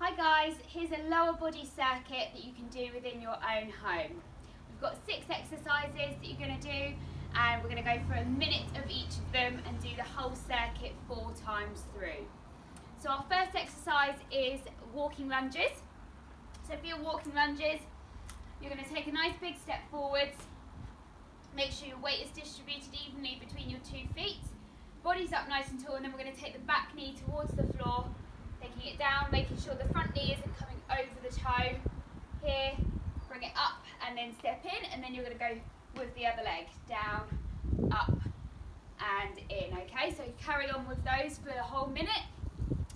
Hi guys, here's a lower body circuit that you can do within your own home. We've got 6 exercises that you're going to do, and we're going to go for a minute of each of them and do the whole circuit 4 times through. So our first exercise is walking lunges. So for your walking lunges, you're going to take a nice big step forwards. Make sure your weight is distributed evenly between your 2 feet. Body's up nice and tall, and then we're going to take the back knee towards the floor, taking it down, making sure the front knee isn't coming over the toe. Here, bring it up and then step in, and then you're going to go with the other leg, down, up and in, okay? So carry on with those for the whole minute.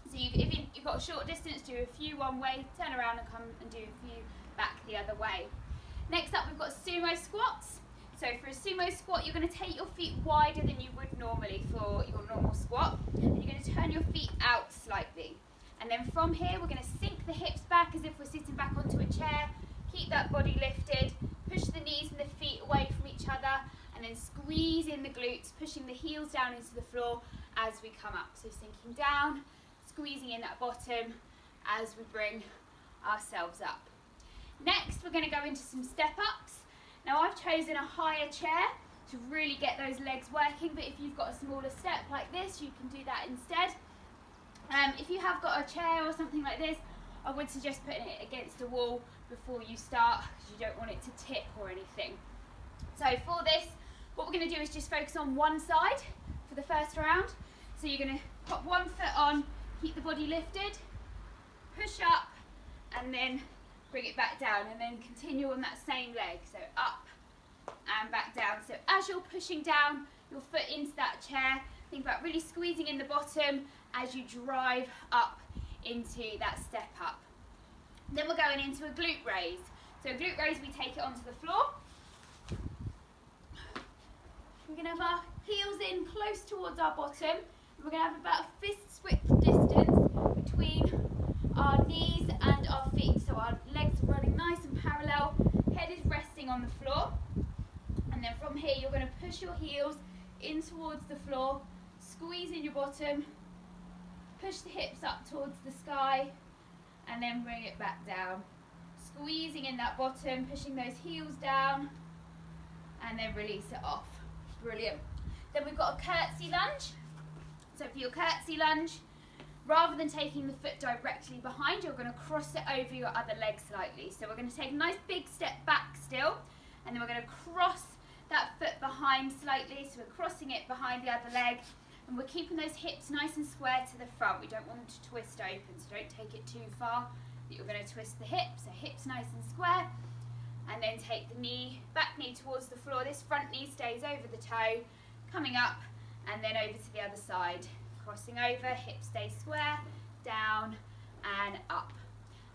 So if you've got a short distance, do a few one way, turn around and come and do a few back the other way. Next up, we've got sumo squats. So for a sumo squat, you're going to take your feet wider than you would normally for your normal squat. And you're going to turn your feet out slightly. And then from here, we're going to sink the hips back as if we're sitting back onto a chair. Keep that body lifted. Push the knees and the feet away from each other. And then squeeze in the glutes, pushing the heels down into the floor as we come up. So sinking down, squeezing in that bottom as we bring ourselves up. Next, we're going to go into some step-ups. Now I've chosen a higher chair to really get those legs working, but if you've got a smaller step like this, you can do that instead. If you have got a chair or something like this, I would suggest putting it against a wall before you start, because you don't want it to tip or anything. So for this, what we're going to do is just focus on one side for the first round. So you're going to pop one foot on, keep the body lifted, push up, and then bring it back down, and then continue on that same leg. So up and back down. So as you're pushing down your foot into that chair, think about really squeezing in the bottom as you drive up into that step up. Then we're going into a glute raise. So a glute raise, we take it onto the floor. We're going to have our heels in close towards our bottom. We're going to have about a fist width distance between our knees and our feet. So our legs are running nice and parallel, head is resting on the floor. And then from here, you're going to push your heels in towards the floor, squeeze in your bottom, push the hips up towards the sky, and then bring it back down. Squeezing in that bottom, pushing those heels down, and then release it off. Brilliant. Then we've got a curtsy lunge. So for your curtsy lunge, rather than taking the foot directly behind, you're going to cross it over your other leg slightly. So we're going to take a nice big step back still, and then we're going to cross that foot behind slightly. So we're crossing it behind the other leg, and we're keeping those hips nice and square to the front. We don't want them to twist open, so don't take it too far that you're going to twist the hips. So hips nice and square, and then take the back knee towards the floor. This front knee stays over the toe, coming up, and then over to the other side. Crossing over, hips stay square, down and up.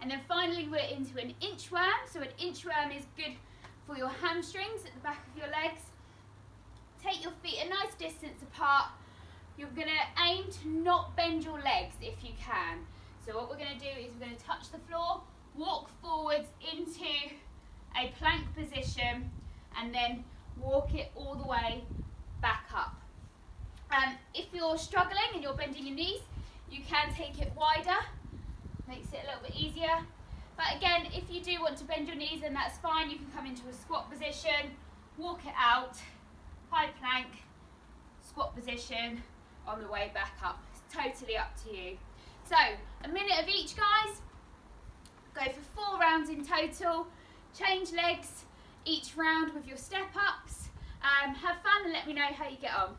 And then finally we're into an inchworm. So an inchworm is good for your hamstrings at the back of your legs. Take your feet a nice distance apart. You're going to aim to not bend your legs if you can. So what we're going to do is we're going to touch the floor, walk forwards into a plank position, and then walk it all the way back up. If you're struggling and you're bending your knees, you can take it wider, makes it a little bit easier. But again, if you do want to bend your knees, then that's fine. You can come into a squat position, walk it out, high plank, squat position, on the way back up. It's totally up to you. So a minute of each, guys. Go for 4 rounds in total. Change legs each round with your step ups. Have fun and let me know how you get on.